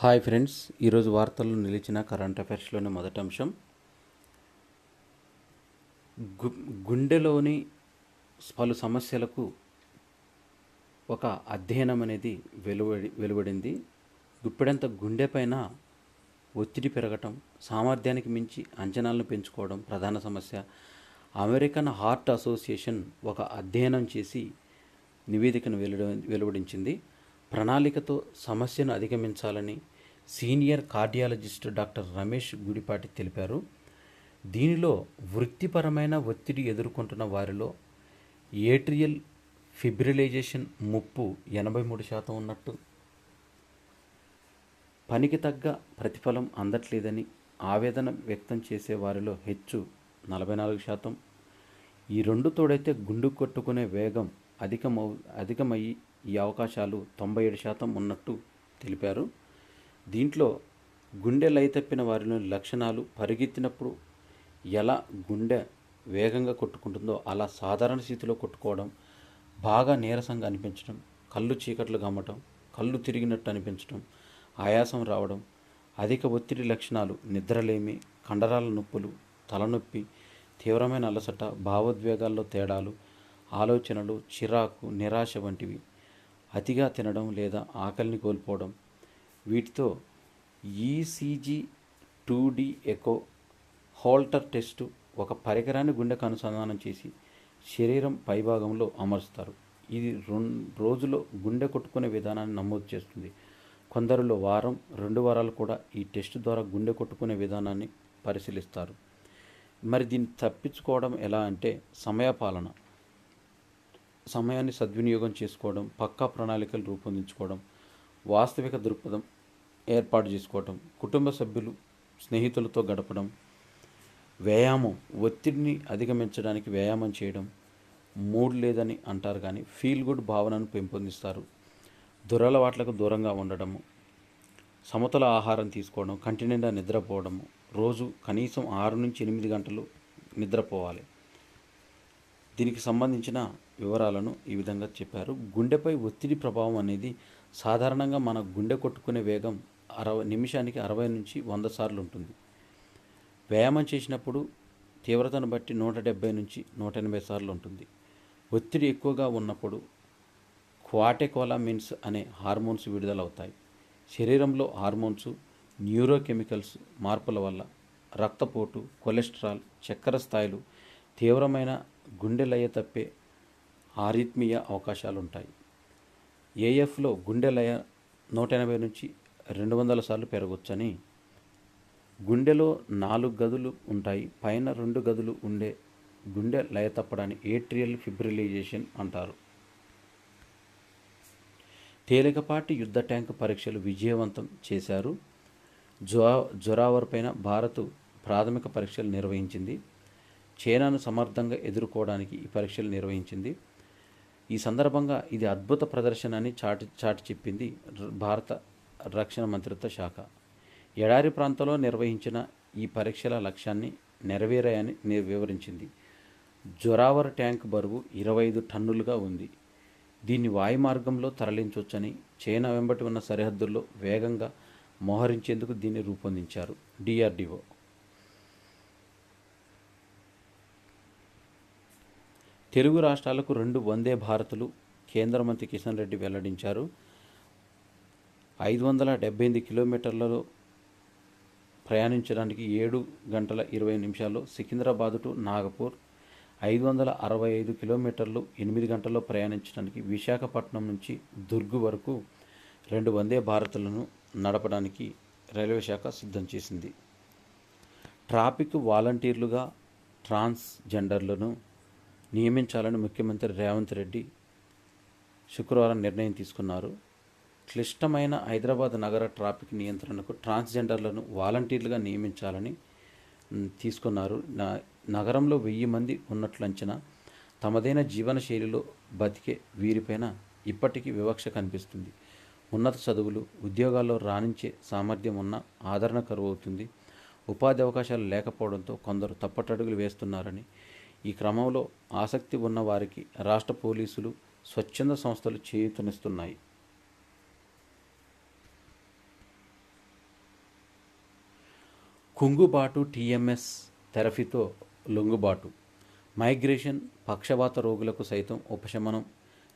Hi friends, ఈరోజు వార్తల్లో నిలిచిన కరెంట్ అఫైర్స్లోని మొదటి అంశం గుండెలోని పలు సమస్యలకు ఒక అధ్యయనం అనేది వెలువడింది. గుప్పెడంత గుండెపైన ఒత్తిడి పెరగటం, సామర్థ్యానికి మించి అంచనాలను పెంచుకోవడం ప్రధాన సమస్య. అమెరికన్ హార్ట్ అసోసియేషన్ ఒక అధ్యయనం చేసి నివేదికను వెలువడించింది. ప్రణాళికతో సమస్యను అధిగమించాలని senior cardiologist doctor Ramesh Gudipati తెలిపారు. దీనిలో వృత్తిపరమైన ఒత్తిడి ఎదుర్కొంటున్న వారిలో ఏట్రియల్ ఫిబ్రిలైజేషన్ ముప్పు 83% ఉన్నట్టు, పనికి తగ్గ ప్రతిఫలం అందట్లేదని ఆవేదన వ్యక్తం చేసే వారిలో హెచ్చు 44%, ఈ రెండు తోడైతే గుండు కొట్టుకునే వేగం అధికమయ్యి ఈ అవకాశాలు 97% ఉన్నట్టు తెలిపారు. దీంట్లో గుండె లయతప్పిన వారిలోని లక్షణాలు పరిగెత్తినప్పుడు ఎలా గుండె వేగంగా కొట్టుకుంటుందో అలా సాధారణ స్థితిలో కొట్టుకోవడం, బాగా నీరసంగా అనిపించడం, కళ్ళు చీకట్లు గమ్మటం, కళ్ళు తిరిగినట్టు అనిపించడం, ఆయాసం రావడం, అధిక ఒత్తిడి లక్షణాలు నిద్రలేమి, కండరాల నొప్పులు, తలనొప్పి, తీవ్రమైన అలసట, భావోద్వేగాల్లో తేడాలు, ఆలోచనలు, చిరాకు, నిరాశ వంటివి, అతిగా తినడం లేదా ఆకలిని కోల్పోవడం. వీటితో ECG 2D echo Holter test ఒక పరికరాన్ని గుండెకు అనుసంధానం చేసి శరీరం పైభాగంలో అమరుస్తారు. ఇది 2 రోజుల్లో గుండె కొట్టుకునే విధానాన్ని నమోదు చేస్తుంది. కొందరిలో వారం, 2 వారాలు కూడా ఈ టెస్టు ద్వారా గుండె కొట్టుకునే విధానాన్ని పరిశీలిస్తారు. మరి దీన్ని తప్పించుకోవడం ఎలా అంటే సమయపాలన, సమయాన్ని సద్వినియోగం చేసుకోవడం, పక్కా ప్రణాళికలు రూపొందించుకోవడం, వాస్తవిక దృక్పథం ఏర్పాటు చేసుకోవడం, కుటుంబ సభ్యులు స్నేహితులతో గడపడం, వ్యాయామం, ఒత్తిడిని అధిగమించడానికి వ్యాయామం చేయడం, మూడ్ లేదని అంటారు కానీ ఫీల్ గుడ్ భావనను పెంపొందిస్తారు. దురలవాట్లకు దూరంగా ఉండడము, సమతుల ఆహారం తీసుకోవడం, కంటి నిండా నిద్రపోవడము, రోజు కనీసం 6 నుంచి 8 గంటలు నిద్రపోవాలి. దీనికి సంబంధించిన వివరాలను ఈ విధంగా చెప్పారు. గుండెపై ఒత్తిడి ప్రభావం అనేది సాధారణంగా మన గుండె కొట్టుకునే వేగం నిమిషానికి 60 నుంచి 100 సార్లు ఉంటుంది. వ్యాయామం చేసినప్పుడు తీవ్రతను బట్టి 170 నుంచి 180 సార్లు ఉంటుంది. ఒత్తిడి ఎక్కువగా ఉన్నప్పుడు క్వాటెకోలామిన్స్ అనే హార్మోన్స్ విడుదలవుతాయి. శరీరంలో హార్మోన్స్, న్యూరోకెమికల్స్ మార్పుల వల్ల రక్తపోటు, కొలెస్ట్రాల్, చక్కెర స్థాయిలు, తీవ్రమైన గుండె లయ తప్పే ఆరిత్మియా అవకాశాలు ఉంటాయి. ఏఎఫ్లో గుండె లయ 180 నుంచి 200 సార్లు పెరగొచ్చని. గుండెలో 4 గదులు ఉంటాయి. పైన 2 గదులు ఉండే గుండె లయ తప్పడాన్ని ఏట్రియల్ ఫిబ్రిలైజేషన్ అంటారు. తేలికపాటి యుద్ధ ట్యాంక్ పరీక్షలు విజయవంతం చేశారు. జొరావర్ పైన భారత్ ప్రాథమిక పరీక్షలు నిర్వహించింది. చైనాను సమర్థంగా ఎదుర్కోవడానికి ఈ పరీక్షలు నిర్వహించింది. ఈ సందర్భంగా ఇది అద్భుత ప్రదర్శన అని చాటి చెప్పింది భారత రక్షణ మంత్రిత్వ శాఖ. ఎడారి ప్రాంతంలో నిర్వహించిన ఈ పరీక్షల లక్ష్యాన్ని నెరవేరాయని వివరించింది. జొరావర్ ట్యాంక్ బరువు 25 టన్నులుగా ఉంది. దీన్ని వాయు మార్గంలో తరలించవచ్చని చైనా వెంబటి ఉన్న సరిహద్దుల్లో వేగంగా మోహరించేందుకు దీన్ని రూపొందించారు డిఆర్డిఓ. తెలుగు రాష్ట్రాలకు 2 వందే భారత్లు కేంద్ర మంత్రి కిషన్ రెడ్డి వెల్లడించారు. 578 కిలోమీటర్లలో ప్రయాణించడానికి 7 గంటల 20 నిమిషాల్లో సికింద్రాబాద్ టు నాగపూర్, 565 కిలోమీటర్లు 8 గంటల్లో ప్రయాణించడానికి విశాఖపట్నం నుంచి దుర్గ్ వరకు 2 వందే భారత్లను నడపడానికి రైల్వే శాఖ సిద్ధం చేసింది. ట్రాఫిక్ వాలంటీర్లుగా ట్రాన్స్జెండర్లను నియమించాలని ముఖ్యమంత్రి రేవంత్ రెడ్డి శుక్రవారం నిర్ణయం తీసుకున్నారు. క్లిష్టమైన హైదరాబాద్ నగర ట్రాఫిక్ నియంత్రణకు ట్రాన్స్జెండర్లను వాలంటీర్లుగా నియమించాలని తీసుకున్నారు. నగరంలో 1000 మంది ఉన్నట్లు అంచనా. తమదైన జీవన శైలిలో బతికే వీరిపైన ఇప్పటికీ వివక్ష కనిపిస్తుంది. ఉన్నత చదువులు, ఉద్యోగాల్లో రాణించే సామర్థ్యం ఉన్న ఆదరణ కరువు అవుతుంది. ఉపాధి అవకాశాలు లేకపోవడంతో కొందరు తప్పటడుగులు వేస్తున్నారని, ఈ క్రమంలో ఆసక్తి ఉన్న వారికి రాష్ట్ర పోలీసులు, స్వచ్ఛంద సంస్థలు చేయూతనిస్తున్నాయి. కుంగుబాటు, టీఎంఎస్ థెరపీతో లొంగుబాటు, మైగ్రేషన్, పక్షవాత రోగులకు సైతం ఉపశమనం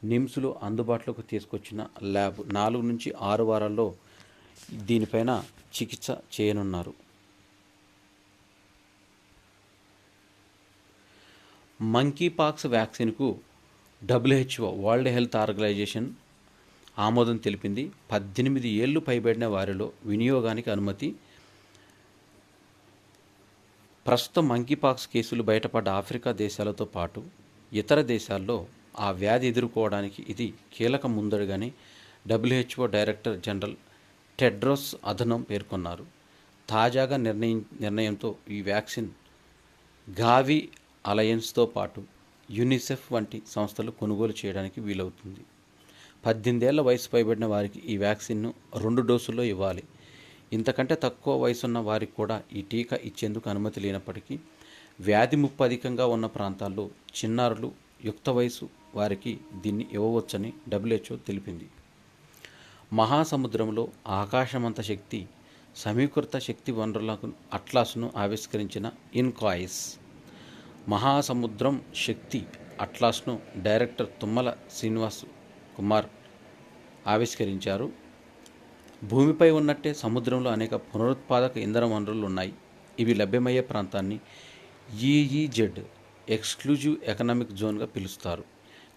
నిమ్స్లో అందుబాటులోకి తీసుకొచ్చిన ల్యాబ్ 4 నుంచి 6 వారాల్లో దీనిపైన చికిత్స చేయనున్నారు. మంకీ పాక్స్ వ్యాక్సిన్కు WHO వరల్డ్ హెల్త్ ఆర్గనైజేషన్ ఆమోదం తెలిపింది. 18 ఏళ్లు పైబడిన వారిలో వినియోగానికి అనుమతి. ప్రస్తుతం మంకీపాక్స్ కేసులు బయటపడ్డ ఆఫ్రికా దేశాలతో పాటు ఇతర దేశాల్లో ఆ వ్యాధి ఎదుర్కోవడానికి ఇది కీలక ముందడుగని WHO డైరెక్టర్ జనరల్ టెడ్రోస్ అధనం పేర్కొన్నారు. తాజాగా నిర్ణయంతో ఈ వ్యాక్సిన్ గావి అలయన్స్తో పాటు యూనిసెఫ్ వంటి సంస్థలు కొనుగోలు చేయడానికి వీలవుతుంది. 18 ఏళ్ల వయసు పైబడిన వారికి ఈ వ్యాక్సిన్ను 2 డోసుల్లో ఇవ్వాలి. ఇంతకంటే తక్కువ వయసున్న వారికి కూడా ఈ టీకా ఇచ్చేందుకు అనుమతి లేనప్పటికీ వ్యాధి ముప్పు అధికంగా ఉన్న ప్రాంతాల్లో చిన్నారులు, యుక్త వయసు వారికి దీన్ని ఇవ్వవచ్చని WHO తెలిపింది. మహాసముద్రంలో ఆకాశమంత శక్తి సమీకృత శక్తి వనరులకు అట్లాస్ను ఆవిష్కరించిన ఇన్కాయిస్. మహాసముద్రం శక్తి అట్లాస్ను డైరెక్టర్ తుమ్మల శ్రీనివాస్ కుమార్ ఆవిష్కరించారు. భూమిపై ఉన్నట్టే సముద్రంలో అనేక పునరుత్పాదక ఇంధన వనరులు ఉన్నాయి. ఇవి లభ్యమయ్యే ప్రాంతాన్ని EEZ ఎక్స్క్లూజివ్ ఎకనామిక్ జోన్గా పిలుస్తారు.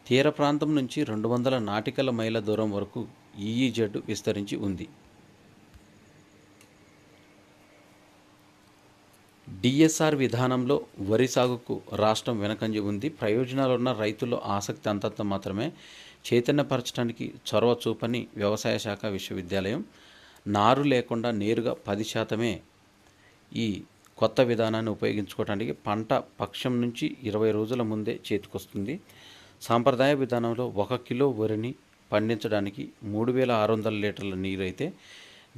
తీర ప్రాంతం నుంచి 200 నాటికల మైళ్ళ దూరం వరకు EEZ విస్తరించి ఉంది. DSR విధానంలో వరి సాగుకు రాష్ట్రం వెనకంజ ఉంది. ప్రయోజనాలున్న రైతుల్లో ఆసక్తి అంతంత మాత్రమే. చైతన్యపరచడానికి చొరవ చూపని వ్యవసాయ శాఖ విశ్వవిద్యాలయం నారు లేకుండా నేరుగా 10% ఈ కొత్త విధానాన్ని ఉపయోగించుకోవడానికి పంట పక్షం నుంచి 20 రోజుల ముందే చేతికొస్తుంది. సాంప్రదాయ విధానంలో 1 కిలో వరిని పండించడానికి 3600 లీటర్ల నీరు అయితే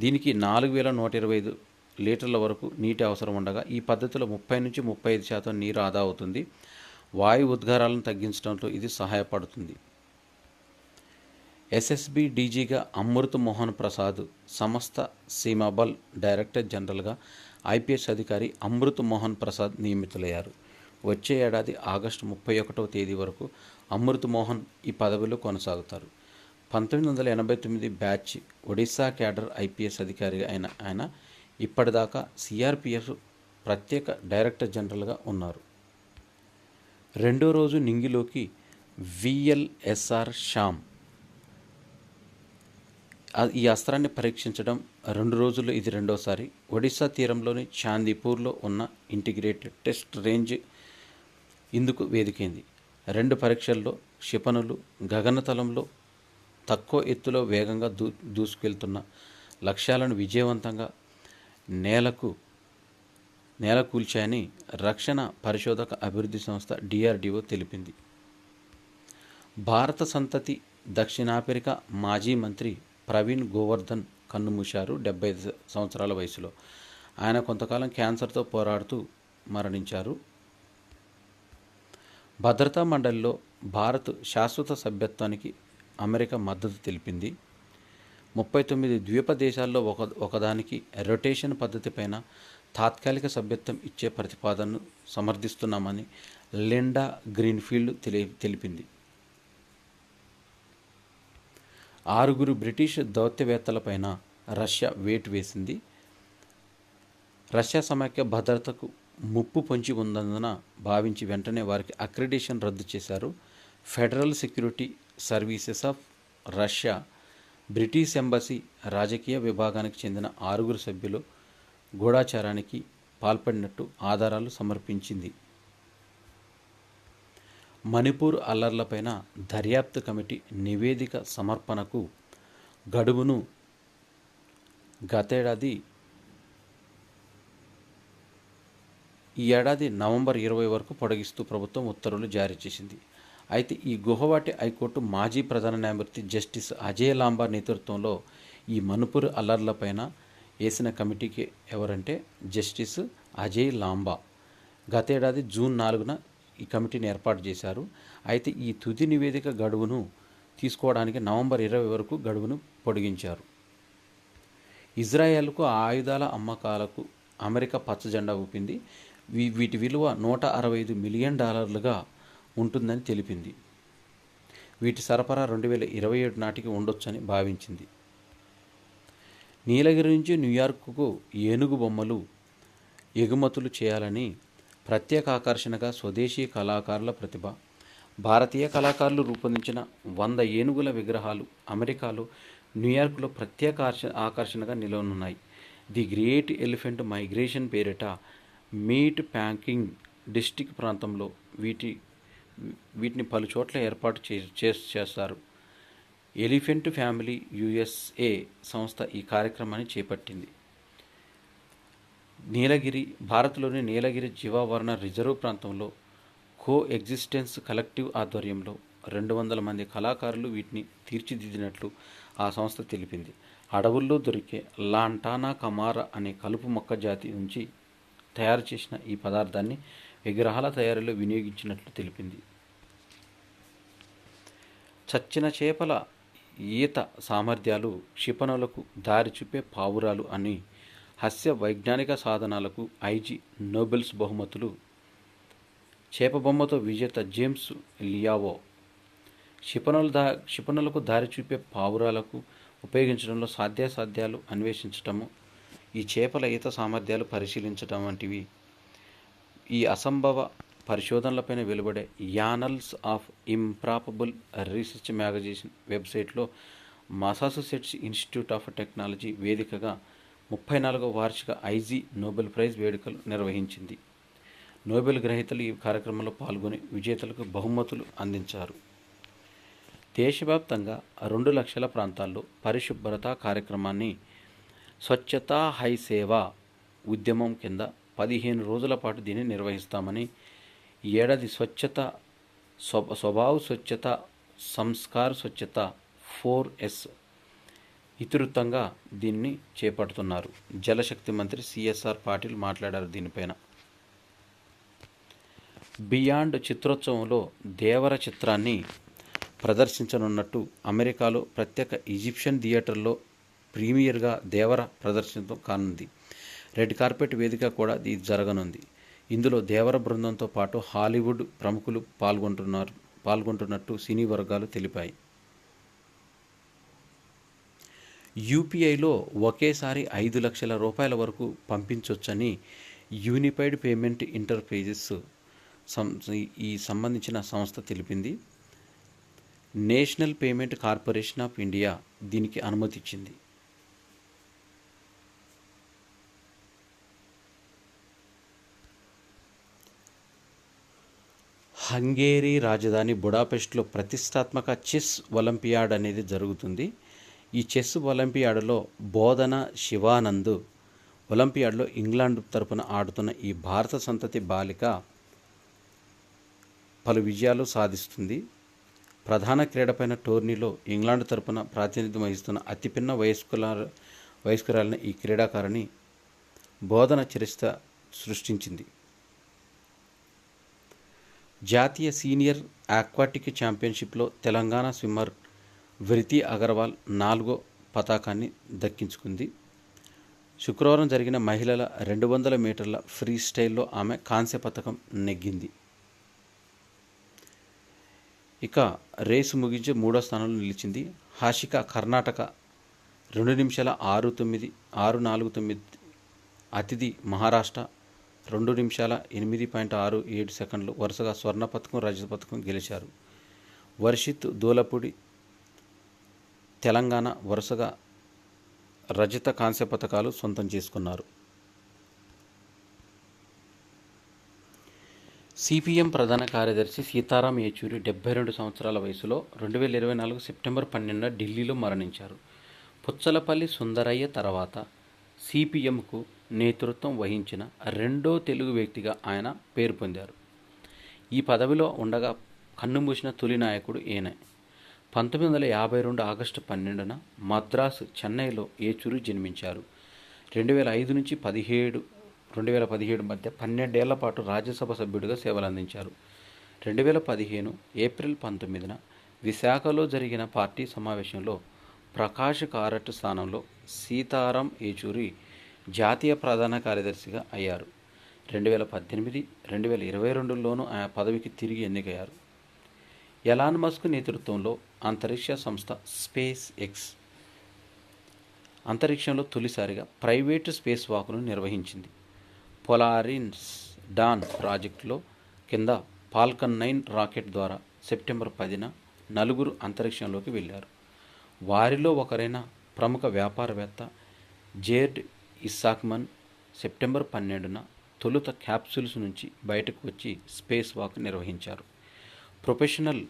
దీనికి 4125 లీటర్ల వరకు నీటి అవసరం ఉండగా ఈ పద్ధతిలో 30 నుంచి 35% నీరు ఆదా అవుతుంది. వాయు ఉద్గారాలను తగ్గించడంలో ఇది సహాయపడుతుంది. SSB డీజీగా అమృత్ మోహన్ ప్రసాద్, సంస్థ సీమాబల్ డైరెక్టర్ జనరల్గా IPS అధికారి అమృత్ మోహన్ ప్రసాద్ నియమితులయ్యారు. వచ్చే ఏడాది ఆగస్టు 31వ తేదీ వరకు అమృత్ మోహన్ ఈ పదవిలో కొనసాగుతారు. 1989 బ్యాచ్ ఒడిశా క్యాడర్ IPS అధికారి అయిన ఆయన ఇప్పటిదాకా CRPF ప్రత్యేక డైరెక్టర్ జనరల్గా ఉన్నారు. రెండో రోజు నింగిలోకి VLSR శ్యామ్ ఈ అస్త్రాన్ని పరీక్షించడం 2 రోజుల్లో ఇది రెండోసారి. ఒడిశా తీరంలోని చాందీపూర్లో ఉన్న ఇంటిగ్రేటెడ్ టెస్ట్ రేంజ్ ఇందుకు వేదికైంది. 2 పరీక్షల్లో క్షిపణులు గగనతలంలో తక్కువ ఎత్తులో వేగంగా దూసుకెళ్తున్న లక్ష్యాలను విజయవంతంగా నేలకూల్చాయని రక్షణ పరిశోధక అభివృద్ధి సంస్థ DRDO తెలిపింది. భారత సంతతి దక్షిణాఫ్రికా మాజీ మంత్రి ప్రవీణ్ గోవర్ధన్ కన్నుమూశారు. 75 సంవత్సరాల వయసులో. ఆయన కొంతకాలం క్యాన్సర్తో పోరాడుతూ మరణించారు. భద్రతా మండలిలో భారత్ శాశ్వత సభ్యత్వానికి అమెరికా మద్దతు తెలిపింది. 39 ద్వీప దేశాల్లో ఒకదానికి రొటేషన్ పద్ధతిపైన తాత్కాలిక సభ్యత్వం ఇచ్చే ప్రతిపాదనను సమర్థిస్తున్నామని లిండా గ్రీన్ఫీల్డ్ తెలిపింది. 6 బ్రిటిష్ దౌత్యవేత్తలపైన రష్యా వేటు వేసింది. రష్యా సమైక్య భద్రతకు ముప్పు పొంచి ఉందన్న భావించి వెంటనే వారికి అక్రిడిటేషన్ రద్దు చేశారు. Federal security services of Russia British embassy రాజకీయ విభాగానికి చెందిన 6 సభ్యులు గూఢాచారానికి పాల్పడినట్టు ఆధారాలు సమర్పించింది. మణిపూర్ అల్లర్లపైన దర్యాప్తు కమిటీ నివేదిక సమర్పణకు గడువును ఈ ఏడాది నవంబర్ 20 వరకు పొడిగిస్తూ ప్రభుత్వం ఉత్తర్వులు జారీ చేసింది. అయితే ఈ గుహవాటి హైకోర్టు మాజీ ప్రధాన న్యాయమూర్తి జస్టిస్ అజయ్ లాంబా నేతృత్వంలో ఈ మణిపూర్ అల్లర్లపైన వేసిన కమిటీకి ఎవరంటే జస్టిస్ అజయ్ లాంబా గతేడాది జూన్ 4న ఈ కమిటీని ఏర్పాటు చేశారు. అయితే ఈ తుది నివేదిక గడువును తీసుకోవడానికి నవంబర్ 20 వరకు గడువును పొడిగించారు. ఇజ్రాయెల్కు ఆయుధాల అమ్మకాలకు అమెరికా పచ్చజెండా ఊపింది. వీటి విలువ $165 మిలియన్ ఉంటుందని తెలిపింది. వీటి సరఫరా 2027 నాటికి ఉండొచ్చని భావించింది. నీలగిరి నుంచి న్యూయార్క్కు ఏనుగు బొమ్మలు ఎగుమతులు చేయాలని ప్రత్యేక ఆకర్షణగా స్వదేశీ కళాకారుల ప్రతిభ. భారతీయ కళాకారులు రూపొందించిన 100 ఏనుగుల విగ్రహాలు అమెరికాలో న్యూయార్క్లో ప్రత్యేక ఆకర్షణగా నిలవనున్నాయి. ది గ్రేట్ ఎలిఫెంట్ మైగ్రేషన్ పేరిట మీట్ ప్యాకింగ్ డిస్ట్రిక్ట్ ప్రాంతంలో వీటిని పలు చోట్ల ఏర్పాటు చేస్తారు. ఎలిఫెంట్ ఫ్యామిలీ USA సంస్థ ఈ కార్యక్రమాన్ని చేపట్టింది. నీలగిరి భారత్లోని నీలగిరి జీవావరణ రిజర్వ్ ప్రాంతంలో కో ఎగ్జిస్టెన్స్ కలెక్టివ్ ఆధ్వర్యంలో 200 మంది కళాకారులు వీటిని తీర్చిదిద్దినట్లు ఆ సంస్థ తెలిపింది. అడవుల్లో దొరికే లాంటానా కమారా అనే కలుపు మొక్క జాతి నుంచి తయారు చేసిన ఈ పదార్థాన్ని విగ్రహాల తయారీలో వినియోగించినట్లు తెలిపింది. చచ్చిన చేపల ఈత సామర్థ్యాలు క్షిపణులకు దారి చూపే పావురాలు అని హాస్య వైజ్ఞానిక సాధనాలకు IG నోబెల్స్ బహుమతులు. చేప బొమ్మతో విజేత జేమ్స్ లియావో క్షిపణులకు దారి చూపే పావురాలకు ఉపయోగించడంలో సాధ్యాసాధ్యాలు అన్వేషించటము, ఈ చేపల ఈత సామర్థ్యాలు పరిశీలించటం వంటివి ఈ అసంభవ పరిశోధనలపైన వెలువడే annals of improbable research magazine వెబ్సైట్లో మసాచుసెట్స్ ఇన్స్టిట్యూట్ ఆఫ్ టెక్నాలజీ వేదికగా 34వ వార్షిక IG నోబెల్ ప్రైజ్ వేడుకలు నిర్వహించింది. నోబెల్ గ్రహీతలు ఈ కార్యక్రమంలో పాల్గొని విజేతలకు బహుమతులు అందించారు. దేశవ్యాప్తంగా 2 లక్షల ప్రాంతాల్లో పరిశుభ్రత కార్యక్రమాన్ని స్వచ్ఛతా హై సేవా ఉద్యమం కింద 15 రోజుల పాటు దీన్ని నిర్వహిస్తామని ఈ ఏడాది స్వభావ స్వచ్ఛత సంస్కార స్వచ్ఛత 4S ఇతివృత్తంగా దీన్ని చేపడుతున్నారు. జలశక్తి మంత్రి CSR పాటిల్ మాట్లాడారు దీనిపైన. బియాండ్ చిత్రోత్సవంలో దేవర చిత్రాన్ని ప్రదర్శించనున్నట్టు అమెరికాలో ప్రత్యేక ఈజిప్షియన్ థియేటర్లో ప్రీమియర్గా దేవర ప్రదర్శించడం కానుంది. రెడ్ కార్పెట్ వేదిక కూడా ఇది జరగనుంది. ఇందులో దేవర బృందంతో పాటు హాలీవుడ్ ప్రముఖులు పాల్గొంటున్నట్టు సినీ వర్గాలు తెలిపాయి. UPIలో ఒకేసారి 5 లక్షల రూపాయల వరకు పంపించొచ్చని యూనిఫైడ్ పేమెంట్ ఇంటర్ఫేసెస్ ఈ సంబంధించిన సంస్థ తెలిపింది. National payment corporation of India దీనికి అనుమతి ఇచ్చింది. హంగేరీ రాజధాని బుడాపెస్ట్లో ప్రతిష్టాత్మక చెస్ ఒలింపియాడ్ అనేది జరుగుతుంది. ఈ చెస్ ఒలింపియాడ్లో బోధన శివానంద్ ఒలింపియాడ్లో ఇంగ్లాండ్ తరపున ఆడుతున్న ఈ భారత సంతతి బాలిక పలు విజయాలు సాధిస్తుంది. ప్రధాన క్రీడపైన టోర్నీలో ఇంగ్లాండ్ తరపున ప్రాతినిధ్యం వహిస్తున్న అతిపిన్న వయస్కురాలిన ఈ క్రీడాకారిణి బోధన చరిత్ర సృష్టించింది. జాతీయ సీనియర్ ఆక్వాటిక్ ఛాంపియన్షిప్లో తెలంగాణ స్విమ్మర్ వృతి అగర్వాల్ 4వ పతాకాన్ని దక్కించుకుంది. శుక్రవారం జరిగిన మహిళల 200 మీటర్ల ఫ్రీ స్టైల్లో ఆమె కాంస్య పతకం నెగ్గింది. ఇక రేసు ముగించి 3వ స్థానంలో నిలిచింది. హాషిక కర్ణాటక 2 నిమిషాల 6:49. అతిథి మహారాష్ట్ర 2 నిమిషాల 8.67 సెకండ్లు వరుసగా స్వర్ణ పతకం, రజత పతకం గెలిచారు. వర్షిత్ దోలపూడి తెలంగాణ వరుసగా రజత, కాంస్య పతకాలు సొంతం చేసుకున్నారు. CPM ప్రధాన కార్యదర్శి సీతారాం యేచూరి 72 సంవత్సరాల వయసులో 2024 సెప్టెంబర్ 12న ఢిల్లీలో మరణించారు. పుచ్చలపల్లి సుందరయ్య తర్వాత CPMకు నేతృత్వం వహించిన 2వ తెలుగు వ్యక్తిగా ఆయన పేరు పొందారు. ఈ పదవిలో ఉండగా కన్నుమూసిన తొలి నాయకుడు ఈయనే. 1952 ఆగస్టు 12న మద్రాసు, చెన్నైలో యేచూరి జన్మించారు. 2005 నుంచి 2017 మధ్య 12 ఏళ్ల పాటు రాజ్యసభ సభ్యుడిగా సేవలందించారు. 2015 ఏప్రిల్ 19న విశాఖలో జరిగిన పార్టీ సమావేశంలో ప్రకాష్ కారట్ స్థానంలో సీతారాం యేచూరి జాతీయ ప్రధాన కార్యదర్శిగా అయ్యారు. 2018, 2022లోనూ ఆ పదవికి తిరిగి ఎన్నికయ్యారు. ఎలాన్ మస్క్ నేతృత్వంలో అంతరిక్ష సంస్థ స్పేస్ ఎక్స్ అంతరిక్షంలో తొలిసారిగా ప్రైవేటు స్పేస్ వాక్ను నిర్వహించింది. పొలారిస్ డాన్ ప్రాజెక్టులో కింద ఫాల్కన్ 9 రాకెట్ ద్వారా సెప్టెంబర్ 10న 4 అంతరిక్షంలోకి వెళ్ళారు. వారిలో ఒకరైన ప్రముఖ వ్యాపారవేత్త జేర్డ్ ఇస్సాక్మన్ సెప్టెంబర్ 12న తొలుత క్యాప్సూల్స్ నుంచి బయటకు వచ్చి స్పేస్ వాక్ నిర్వహించారు. ప్రొఫెషనల్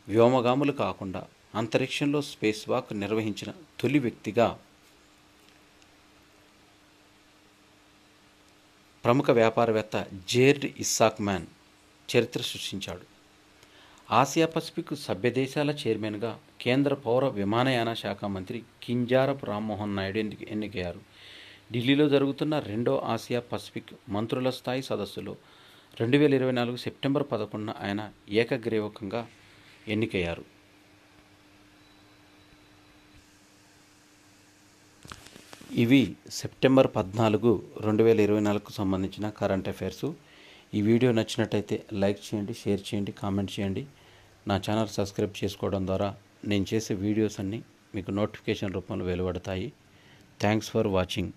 వ్యోమగాములు కాకుండా అంతరిక్షంలో స్పేస్ వాక్ నిర్వహించిన తొలి వ్యక్తిగా ప్రముఖ వ్యాపారవేత్త జేర్డ్ ఇస్సాక్మాన్ చరిత్ర సృష్టించాడు. ఆసియా పసిఫిక్ సభ్యదేశాల చైర్మన్గా కేంద్ర పౌర విమానయాన శాఖ మంత్రి కింజారపు రామ్మోహన్ నాయుడు ఎన్నికయ్యారు. ఢిల్లీలో జరుగుతున్న 2వ ఆసియా పసిఫిక్ మంత్రుల స్థాయి సదస్సులో 2024 సెప్టెంబర్ 11న ఆయన ఏకగ్రీవకంగా ఎన్నికయ్యారు. ఇవి సెప్టెంబర్ 14, 2024కు సంబంధించిన కరెంట్ అఫైర్స్. ఈ వీడియో నచ్చినట్టయితే లైక్ చేయండి, షేర్ చేయండి, కామెంట్ చేయండి. నా ఛానల్ సబ్స్క్రైబ్ చేసుకోవడం ద్వారా నేను చేసే వీడియోస్ అన్నీ మీకు నోటిఫికేషన్ రూపంలో వెలువడతాయి. Thanks for watching.